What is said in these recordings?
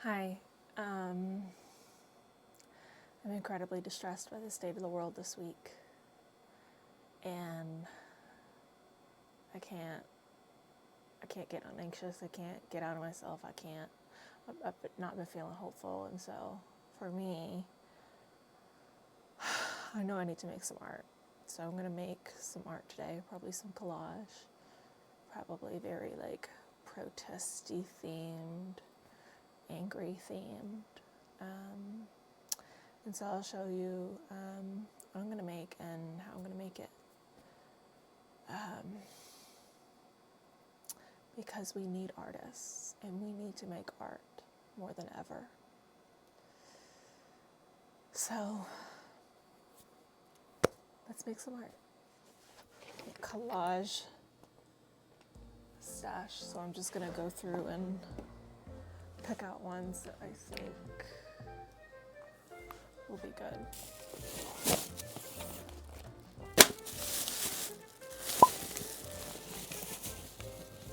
Hi. Um, I'm incredibly distressed by the state of the world this week. And I can't get anxious. I can't get out of myself. I've not been feeling hopeful. And so for me, I know I need to make some art. So I'm going to make some art today, probably some collage, probably very like protesty themed, angry themed. And so I'll show you what I'm going to make and how I'm going to make it. Because we need artists and we need to make art more than ever. So let's make some art. Collage stash. So I'm just going to go through and pick out ones that I think will be good.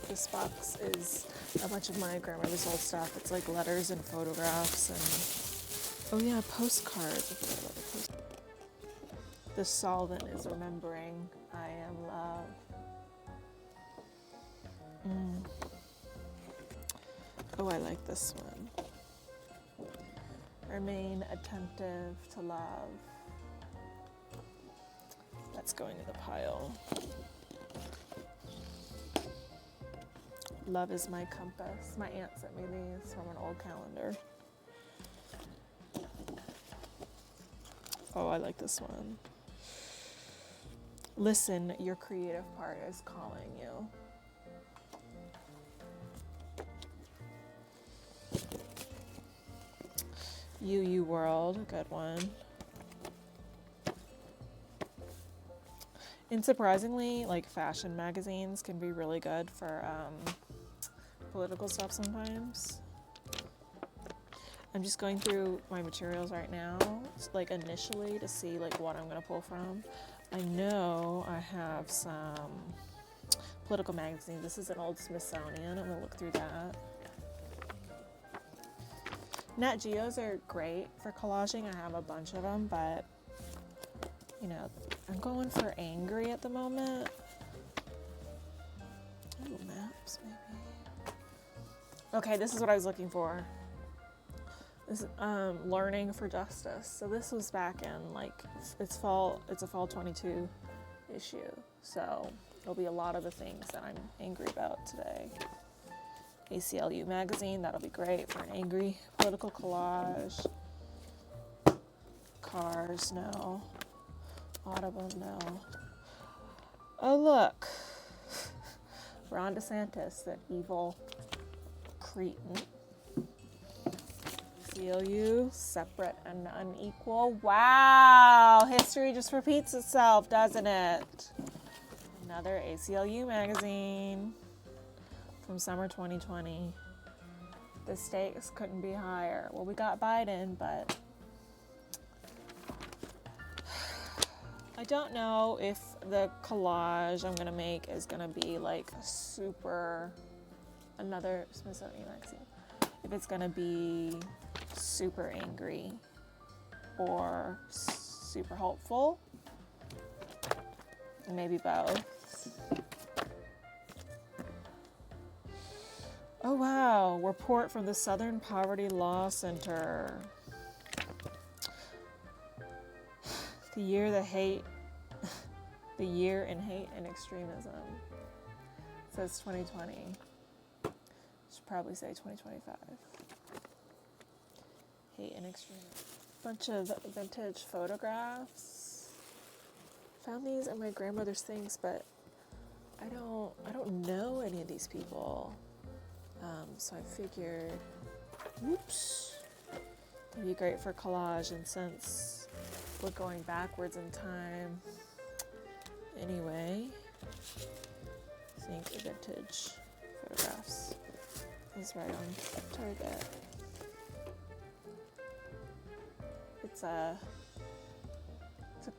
This box is a bunch of my grandmother's old stuff. It's like letters and photographs and, oh yeah, postcards. I forgot about the postcards. The solvent is remembering I am love. Oh, I like this one. Remain attentive to love. That's going in the pile. Love is my compass. My aunt sent me these from an old calendar. Oh, I like this one. Listen, your creative part is calling you. You world, a good one. And surprisingly, like fashion magazines can be really good for political stuff sometimes. I'm just going through my materials right now, like initially to see like what I'm gonna pull from. I know I have some political magazines. This is an old Smithsonian. I'm gonna look through that. Nat Geos are great for collaging. I have a bunch of them, but you know, I'm going for angry at the moment. Ooh, maps maybe. Okay, this is what I was looking for. This learning for justice. So this was back in like it's a fall 22 issue. So there'll be a lot of the things that I'm angry about today. ACLU magazine, that'll be great for an angry political collage. Cars, no. Audible, no. Oh look, Ron DeSantis, that evil cretin. ACLU, separate and unequal. Wow, history just repeats itself, doesn't it? Another ACLU magazine from summer 2020. The stakes couldn't be higher. Well, we got Biden, but I don't know if the collage I'm gonna make is gonna be like super, another Smithsonian magazine, if it's gonna be super angry or super hopeful, maybe both. Oh wow, report from the Southern Poverty Law Center. The year in hate and extremism. It says 2020. Should probably say 2025. Hate and extremism. Bunch of vintage photographs. Found these at my grandmother's things, but I don't know any of these people. So I figured, it'd be great for collage, and since we're going backwards in time anyway, I think vintage photographs is right on target. It's a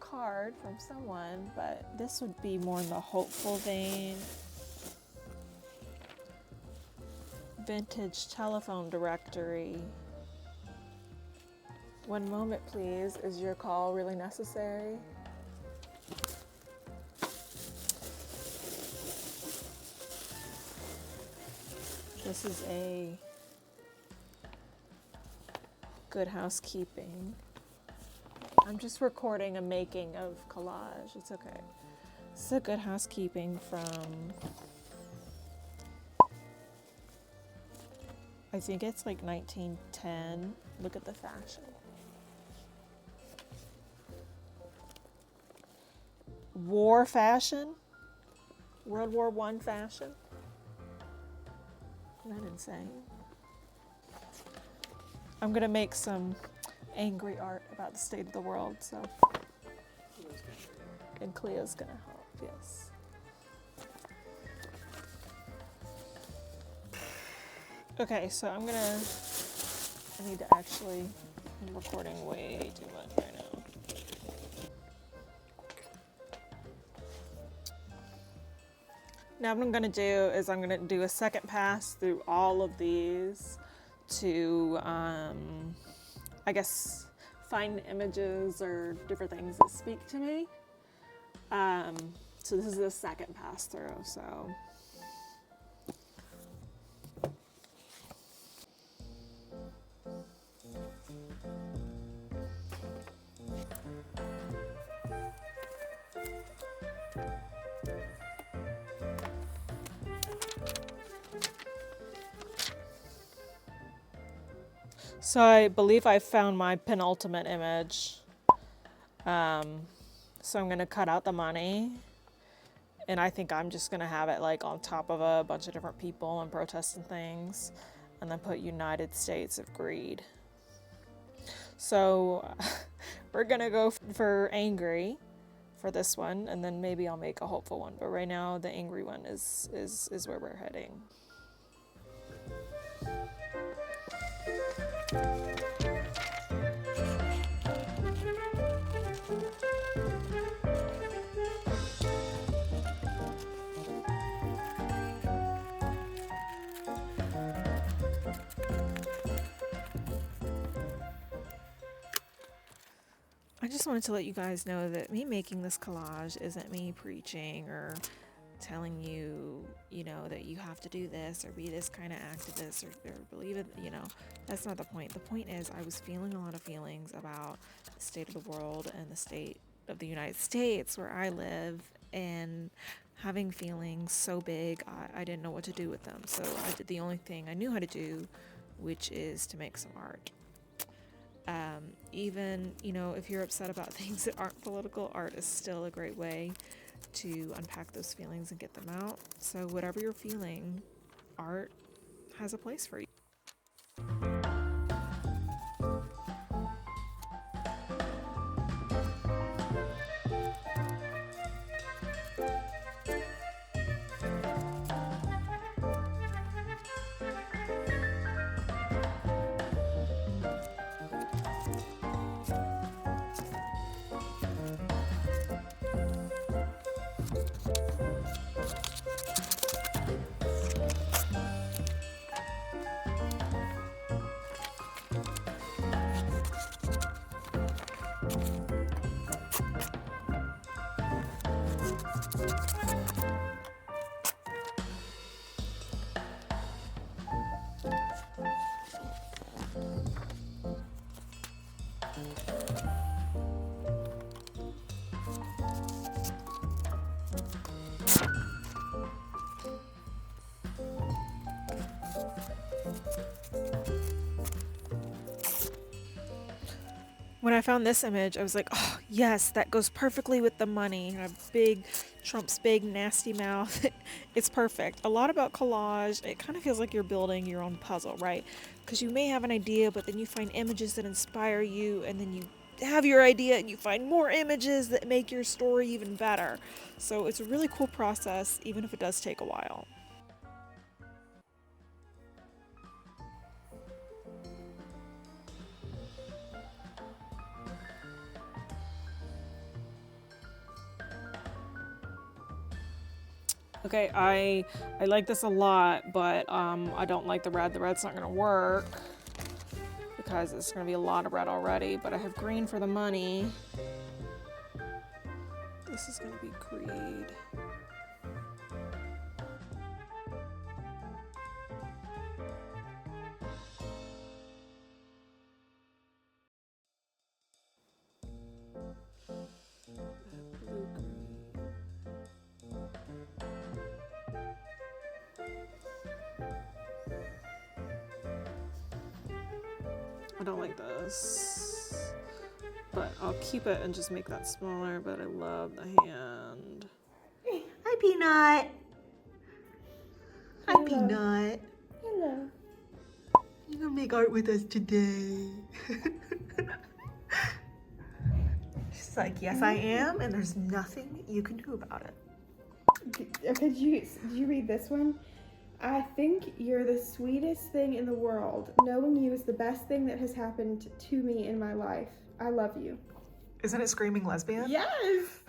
card from someone, but this would be more in the hopeful vein. vintage telephone directory. One moment, please. Is your call really necessary? This is a Good Housekeeping. I'm just recording a making of collage. It's okay. This is a Good Housekeeping from, I think it's like 1910. Look at the fashion. War fashion? World War I fashion? Isn't that insane? I'm gonna make some angry art about the state of the world, so. And Cleo's gonna help, yes. Okay, so I need to actually, I'm recording way too much right now. Now what I'm gonna do is I'm gonna do a second pass through all of these to, I guess, find images or different things that speak to me. So this is the second pass through, so. So I believe I found my penultimate image. So I'm gonna cut out the money, and I think I'm just gonna have it like on top of a bunch of different people and protesting things, and then put United States of Greed. So we're gonna go for angry for this one, and then maybe I'll make a hopeful one. But right now the angry one is where we're heading. I just wanted to let you guys know that me making this collage isn't me preaching or telling you, that you have to do this or be this kind of activist or believe it, that's not the point. The point is I was feeling a lot of feelings about the state of the world and the state of the United States where I live, and having feelings so big, I didn't know what to do with them. So I did the only thing I knew how to do, which is to make some art. Even, if you're upset about things that aren't political, art is still a great way to unpack those feelings and get them out. So whatever you're feeling, art has a place for you. When I found this image, I was like, oh, yes, that goes perfectly with the money. Trump's big, nasty mouth. It's perfect. A lot about collage, it kind of feels like you're building your own puzzle, right? Because you may have an idea, but then you find images that inspire you, and then you have your idea and you find more images that make your story even better. So it's a really cool process, even if it does take a while. Okay, I like this a lot, but I don't like the red. The red's not gonna work because it's gonna be a lot of red already, but I have green for the money. This is gonna be greed. I don't like this, but I'll keep it and just make that smaller, but I love the hand. Hi, Peanut. Hi, Hello. Peanut. Hello. You gonna make art with us today? She's like, yes, I am, and there's nothing you can do about it. Okay, did you read this one? I think you're the sweetest thing in the world. Knowing you is the best thing that has happened to me in my life. I love you. Isn't it screaming lesbian? Yes!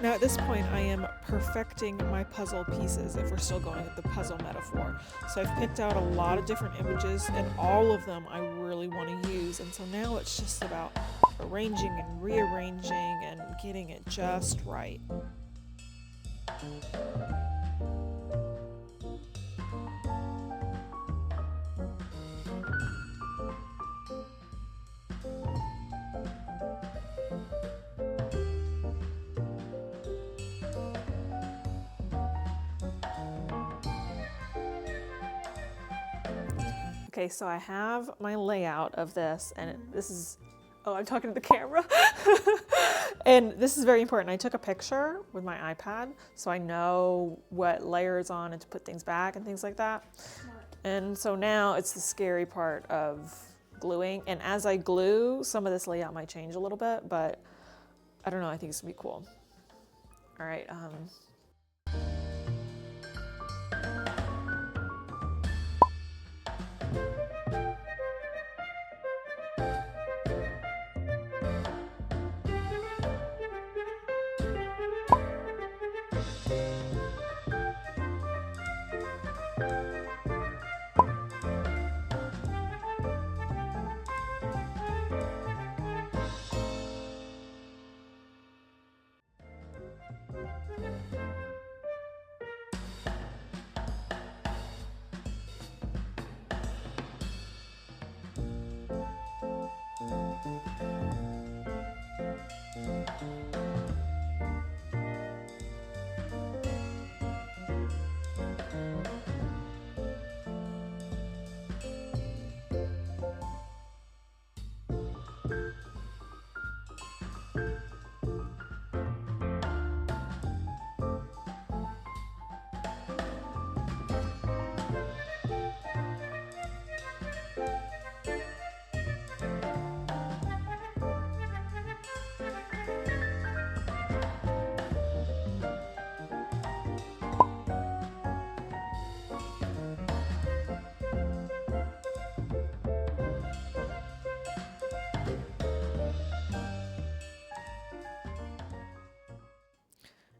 Now at this point I am perfecting my puzzle pieces if we're still going with the puzzle metaphor. So I've picked out a lot of different images and all of them I really want to use, and so now it's just about arranging and rearranging and getting it just right. Okay, so I have my layout of this, and this is, oh, I'm talking to the camera. And this is very important. I took a picture with my iPad so I know what layers on and to put things back and things like that. And so now it's the scary part of gluing. And as I glue, some of this layout might change a little bit, but I don't know, I think it's gonna be cool. All right.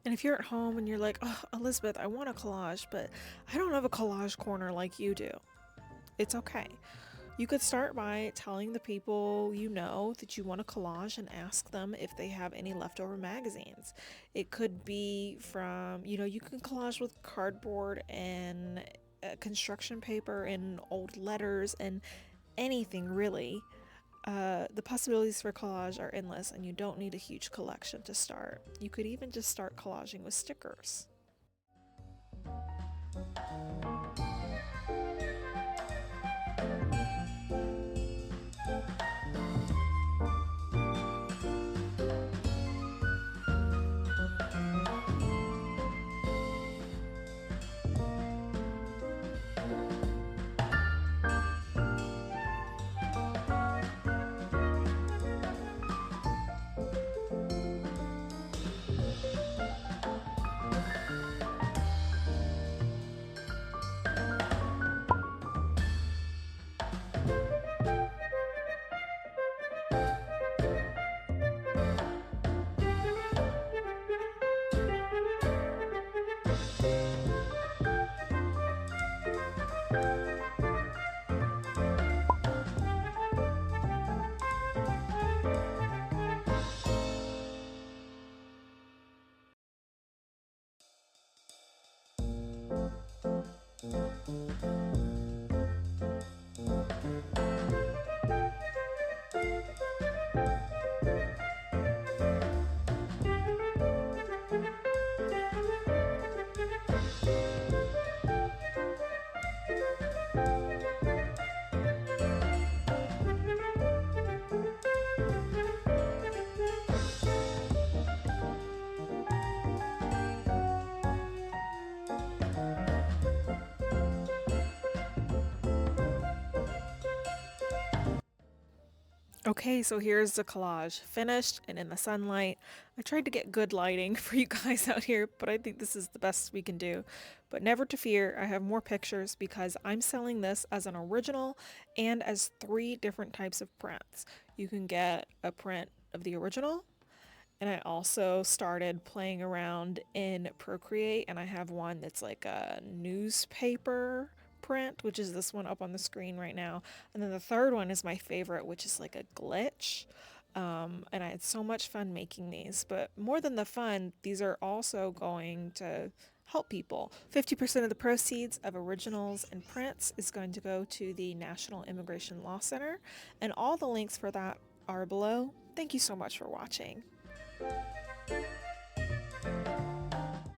And if you're at home and you're like, oh, Elizabeth, I want a collage, but I don't have a collage corner like you do, it's okay. You could start by telling the people you know that you want to collage and ask them if they have any leftover magazines. It could be from, you can collage with cardboard and construction paper and old letters and anything really. The possibilities for collage are endless, and you don't need a huge collection to start. You could even just start collaging with stickers. Okay, so here's the collage finished and in the sunlight. I tried to get good lighting for you guys out here, but I think this is the best we can do. But never to fear, I have more pictures because I'm selling this as an original and as 3 different types of prints. You can get a print of the original, and I also started playing around in Procreate, and I have one that's like a newspaper print, which is this one up on the screen right now. And then the third one is my favorite, which is like a glitch. And I had so much fun making these, but more than the fun, these are also going to help people. 50% of the proceeds of originals and prints is going to go to the National Immigration Law Center, and all the links for that are below. Thank you so much for watching.